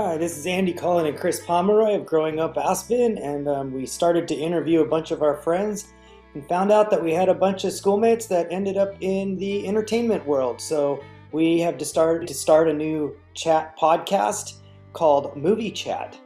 Hi, this is Andy Cullen and Chris Pomeroy of Growing Up Aspen, and we started to interview a bunch of our friends and found out that we had a bunch of schoolmates that ended up in the entertainment world. So we have to start a new chat podcast called Movie Chat.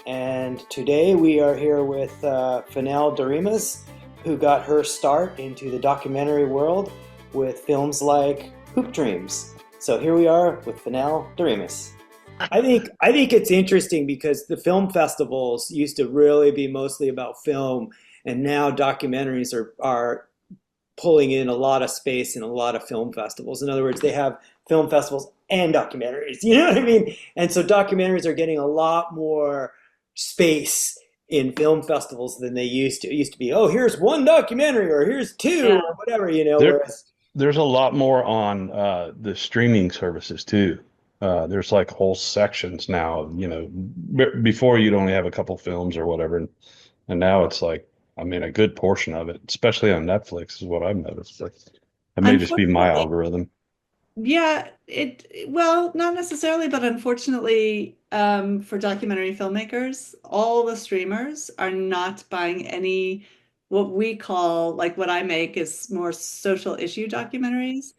And today we are here with Fenell Doremus, who got her start into the documentary world with films like Hoop Dreams. So here we are with Fenell Doremus. I think it's interesting because the film festivals used to really be mostly about film, and now documentaries are pulling in a lot of space in a lot of film festivals. In other words, they have film festivals and documentaries. You know what I mean? And so documentaries are getting a lot more space in film festivals than they used to. It used to be, oh, here's one documentary or here's two Yeah. or whatever, you know, There, whereas there's a lot more on the streaming services too. There's like whole sections now. Before you'd only have a couple films or whatever, and now it's like, I mean, a good portion of it, especially on Netflix, is what I've noticed. Like, it may just be my Unfortunately, algorithm. yeah, well, not necessarily, but unfortunately, for documentary filmmakers, all the streamers are not buying any what we call, like what I make is more social issue documentaries.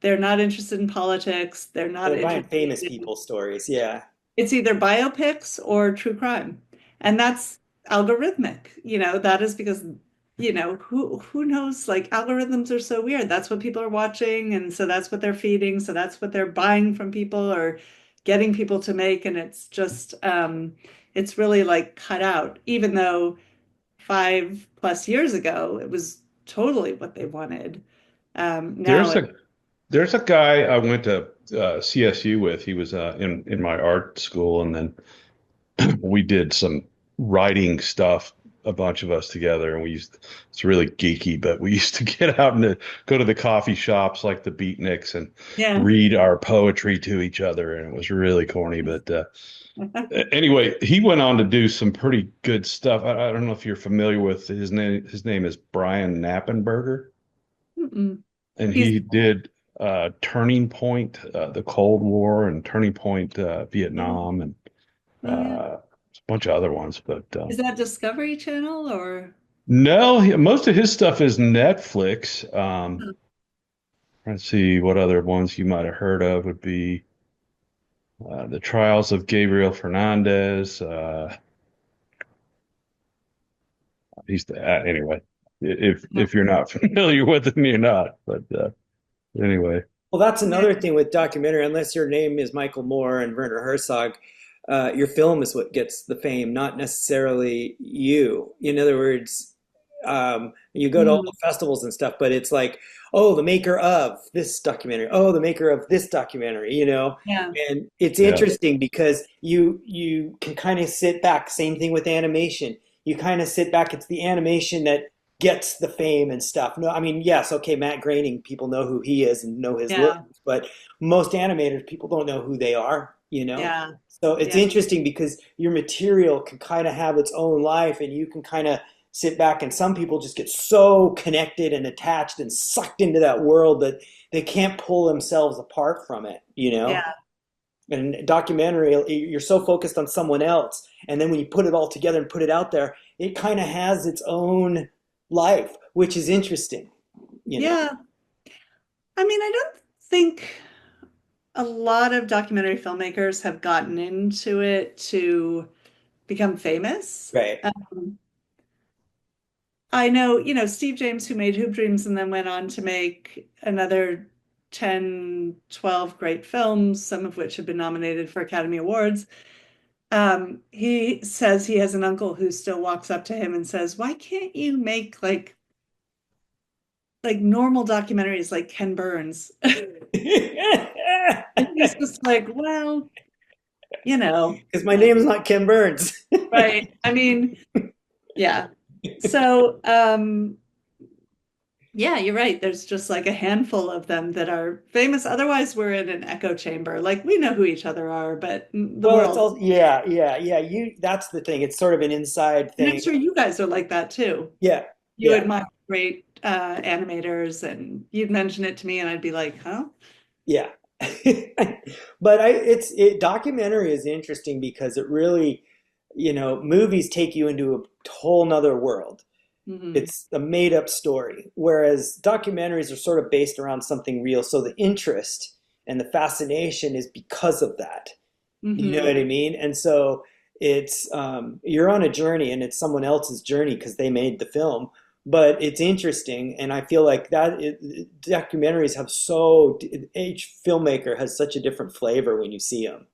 They're not interested in politics. They're not they're buying interested famous in, people stories. Yeah. it's either biopics or true crime. And that's algorithmic. That is because, who knows, like algorithms are so weird. That's what people are watching, and so that's what they're feeding, so that's what they're buying from people or getting people to make, and it's just it's really like cut out, even though 5+ years ago it was totally what they wanted. Now There's it a there's a guy I went to CSU with. He was in my art school, and then we did some writing stuff, a bunch of us together, and it's really geeky, but we used to get out and go to the coffee shops like the beatniks and Yeah. read our poetry to each other, and it was really corny. But anyway, he went on to do some pretty good stuff. I don't know if you're familiar with his name. His name is Brian Knappenberger, Mm-mm. and He's he did Turning Point, the Cold War, and Turning Point, oh, Vietnam, and oh yeah. a bunch of other ones. But Is that Discovery Channel or? no, most of his stuff is Netflix. Let's see what other ones you might have heard of would be The Trials of Gabriel Fernandez. Anyway, if you're not familiar with him, you're not. But anyway, Well, that's Yeah. another thing with documentary. Unless your name is Michael Moore and Werner Herzog, your film is what gets the fame, not necessarily you. In other words, you go to all Mm, the festivals and stuff, but it's like, oh, the maker of this documentary, oh, the maker of this documentary, you know. yeah. And it's yeah, interesting because you can kind of sit back. Same thing with animation. You kind of sit back. It's the animation that gets the fame and stuff. No, I mean, yes, okay, Matt Groening, people know who he is and know his look, Yeah. but most animators, people don't know who they are, you know? Yeah. So it's Yeah. interesting because your material can kind of have its own life and you can kind of sit back, and some people just get so connected and attached and sucked into that world that they can't pull themselves apart from it, you know? Yeah. And documentary, you're so focused on someone else, and then when you put it all together and put it out there, it kind of has its own life, which is interesting, you know. Yeah. I mean, I don't think a lot of documentary filmmakers have gotten into it to become famous. Right. I know, Steve James, who made Hoop Dreams and then went on to make another 10, 12 great films, some of which have been nominated for Academy Awards. He says he has an uncle who still walks up to him and says, "Why can't you make like normal documentaries like Ken Burns?" And he's just like, well, you know, Because my name is not Ken Burns. right. I mean, yeah. So, yeah, you're right. There's just like a handful of them that are famous. Otherwise, we're in an echo chamber. Like we know who each other are, but the Well, it's world, all, yeah, yeah, yeah. That's the thing. It's sort of an inside and I'm thing. sure you guys are like that too. Yeah, You yeah, admire great animators, and you'd mention it to me, and I'd be like, huh? yeah. But documentary is interesting because it really, movies take you into a whole nother world. Hmm. It's a made up story, whereas documentaries are sort of based around something real. So the interest and the fascination is because of that. You know Hmm. what I mean? And so it's you're on a journey, and it's someone else's journey because they made the film. But it's interesting, and I feel like documentaries have each filmmaker has such a different flavor when you see them.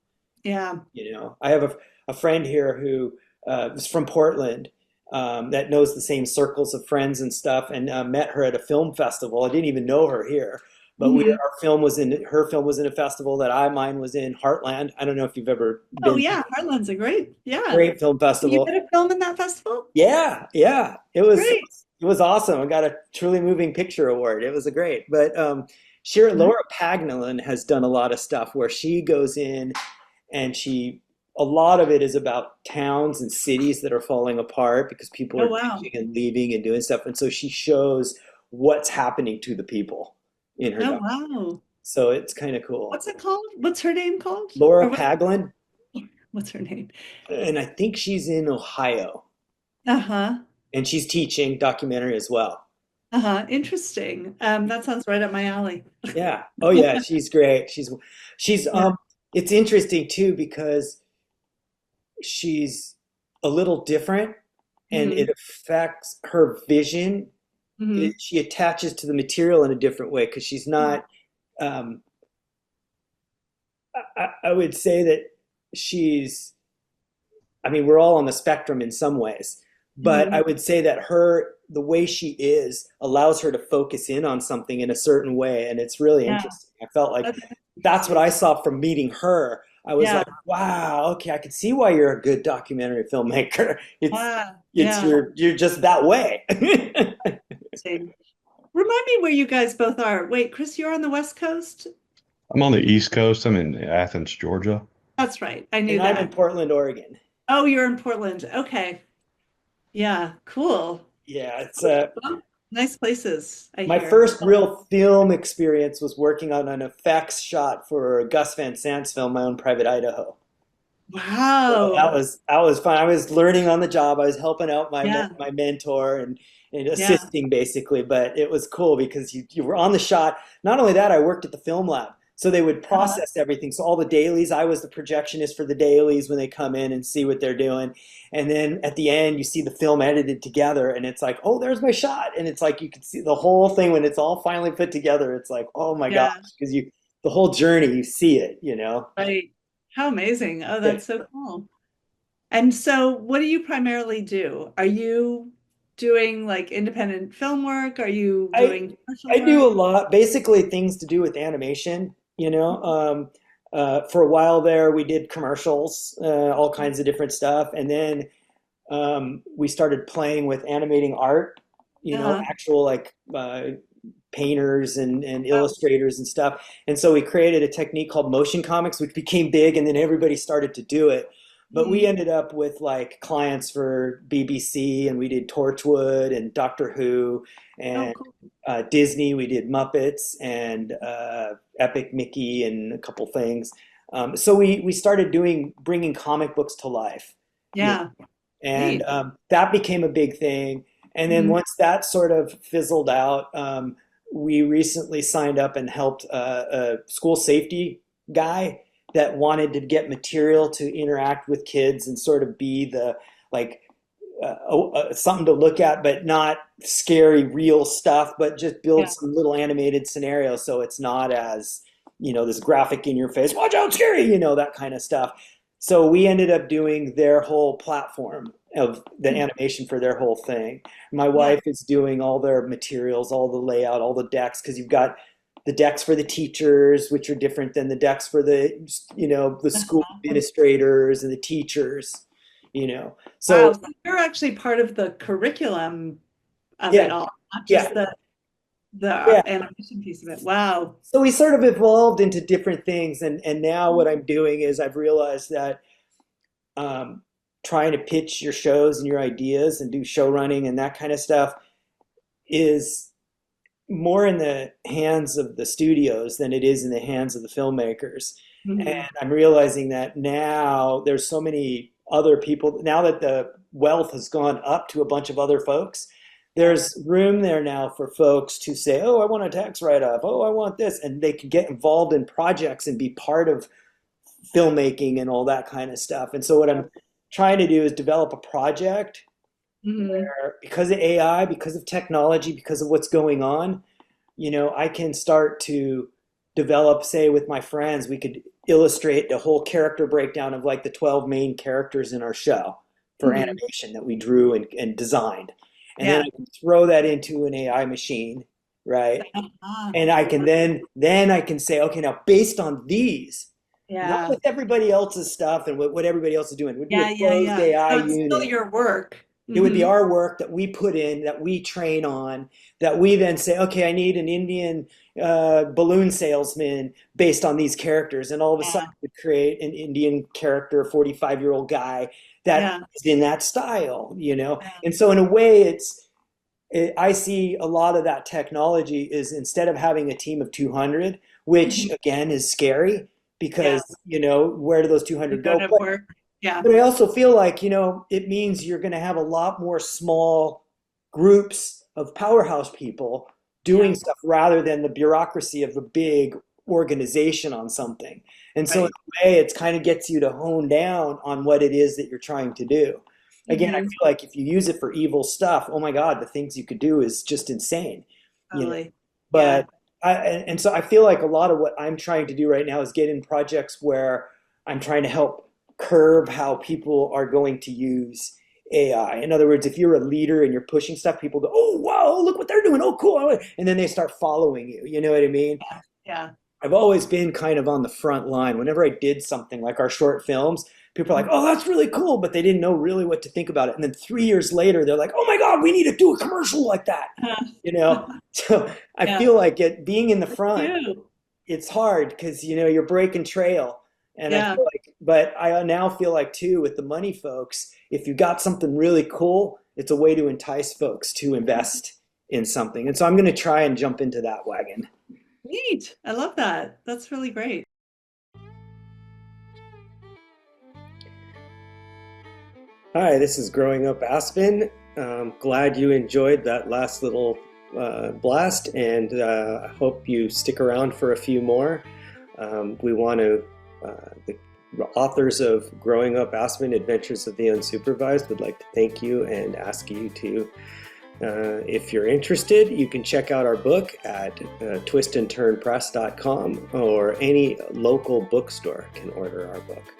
Yeah. I have a friend here who is from Portland, that knows the same circles of friends and stuff, and met her at a film festival. I didn't even know her here, but Hmm. her film was in a festival that mine was in Heartland. I don't know if you've ever Oh been to yeah, Heartland's a great. Yeah. great film You festival. did a film in that festival? Yeah, yeah, it was Great. it was awesome. I got a truly moving picture award. It was a great. But Shira Nice. Laura Pagnolan has done a lot of stuff where she goes in and a lot of it is about towns and cities that are falling apart because people Oh are wow. ditching and leaving and doing stuff. And so she shows what's happening to the people in her Oh doc. wow. So it's kind of cool. What's it called? What's her name called? Laura Or what, Paglin, what's her name? and I think she's in Ohio, Uh-huh. and she's teaching documentary as well. Uh-huh. Interesting. That sounds right up my alley. Yeah. Oh yeah, she's great. She's Yeah. it's interesting too because she's a little different and Hmm. it affects her vision. Hmm. She attaches to the material in a different way because she's not. Um, I would say that she's. I mean, we're all on the spectrum in some ways, but I Hmm. would say that the way she is, allows her to focus in on something in a certain way, and it's really Yeah. interesting. I felt like That's that's what interesting. I saw from meeting her. I was Yeah. like, wow, okay, I can see why you're a good documentary filmmaker. Wow. It's Yeah. you're just that way. Interesting. Remind me where you guys both are. Wait, Chris, you're on the West Coast? I'm on the East Coast. I'm in Athens, Georgia. That's right. I And knew I'm in that. Portland, Oregon. Oh, you're in Portland. Okay. Yeah, cool. Yeah, it's Well, nice places, I my hear. first real film experience was working on an effects shot for Gus Van Sant's film, My Own Private Idaho. So that Wow. was fun. I was learning on the job. I was helping out Yeah. my mentor and Yeah. assisting basically, but it was cool because you were on the shot. Not only that, I worked at the film lab. So they would Uh-huh. process everything. So all the dailies, I was the projectionist for the dailies when they come in and see what they're doing. And then at the end, you see the film edited together and it's like, oh, there's my shot. And it's like you can see the whole thing when it's all finally put together. It's like, oh my gosh, Yeah. because the whole journey, you see it. Right. How amazing. Oh, Yeah. that's so cool. And so, what do you primarily do? Are you doing like independent film work? Are you I doing commercial I do a work? lot, basically things to do with animation. For a while there, we did commercials, all kinds of different stuff, and then we started playing with animating art. Uh-huh. Actual like painters and Wow. illustrators and stuff. And so we created a technique called motion comics, which became big, and then everybody started to do it. But we Mhm. ended up with like clients for BBC, and we did Torchwood and Doctor Who Oh, and cool. Disney. We did Muppets and Epic Mickey and a couple things. So we started bringing comic books to life. You Yeah. and Neat. that became a big thing. And then Mhm. once that sort of fizzled out, we recently signed up and helped a school safety guy that wanted to get material to interact with kids and sort of be the like something to look at, but not scary real stuff, but just build Yeah. some little animated scenarios so it's not as this graphic in your face, watch out, scary, that kind of stuff. So we ended up doing their whole platform of the Mhm. animation for their whole thing. My Yeah. wife is doing all their materials, all the layout, all the decks, because you've got the decks for the teachers, which are different than the decks for the school Uh-huh. administrators and the teachers, you know. So Wow. So you're actually part of the curriculum of it yeah, all, not yeah, just the yeah. animation piece of it. Wow. So we sort of evolved into different things, and now what I'm doing is I've realized that um, trying to pitch your shows and your ideas and do show running and that kind of stuff is more in the hands of the studios than it is in the hands of the filmmakers. Mhm. And I'm realizing that now there's so many other people, now that the wealth has gone up to a bunch of other folks, Yeah. there's room there now for folks to say, oh, I want a tax write-off. Oh, I want this. And they can get involved in projects and be part of filmmaking and all that kind of stuff. And so what I'm trying to do is develop a project Mhm. where, because of AI, because of technology, because of what's going on, I can start to develop, say, with my friends, we could illustrate the whole character breakdown of like the 12 main characters in our show for Mhm. animation that we drew and designed. And then Yeah. I can throw that into an AI machine, right? Ah, And I can then I can say, okay, now based on these, not yeah. with everybody else's stuff and what everybody else is doing. We'd be a Yeah, yeah, closed yeah. AI So it's still unit. your work. It would be Hmm. our work that we put in, that we train on, that we then say, okay, I need an Indian balloon salesman based on these characters. And all of a sudden, Yeah. we create an Indian character, 45-year-old guy that Yeah. is in that style. Yeah. And so, in a way, I see a lot of that technology is, instead of having a team of 200, which Mhm. again is scary Yeah. because, where do those You 200 don't go? have work. Yeah. But I also feel like, it means you're going to have a lot more small groups of powerhouse people Yeah. doing stuff rather than the bureaucracy of a big organization on something. And so, in Right. a way, it kind of gets you to hone down on what it is that you're trying to do. Again, I Hmm. feel like if you use it for evil stuff, oh my God, the things you could do is just insane, you know. Totally. Yeah. But and so I feel like a lot of what I'm trying to do right now is get in projects where I'm trying to help curb how people are going to use AI. In other words, if you're a leader and you're pushing stuff, people go, "Oh, wow, look what they're doing. Oh, cool." And then they start following you. You know what I mean? Yeah. Yeah. I've always been kind of on the front line. Whenever I did something like our short films, people are like, "Oh, that's really cool," but they didn't know really what to think about it. And then 3 years later, they're like, "Oh my God, we need to do a commercial like that." You know? So I Yeah. feel like being in the front, You. it's hard because you're breaking trail. And I Yeah. feel like, but I now feel like too, with the money folks, if you got something really cool, it's a way to entice folks to invest in something. And so I'm going to try and jump into that wagon. Neat. I love that. That's really great. Hi, this is Growing Up Aspen. Glad you enjoyed that last little blast, and I hope you stick around for a few more. We want to, the authors of Growing Up Aspen, Adventures of the Unsupervised, would like to thank you and ask you to, if you're interested, you can check out our book at twistandturnpress.com, or any local bookstore can order our book.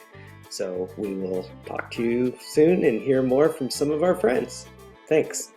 So we will talk to you soon and hear more from some of our friends. Thanks.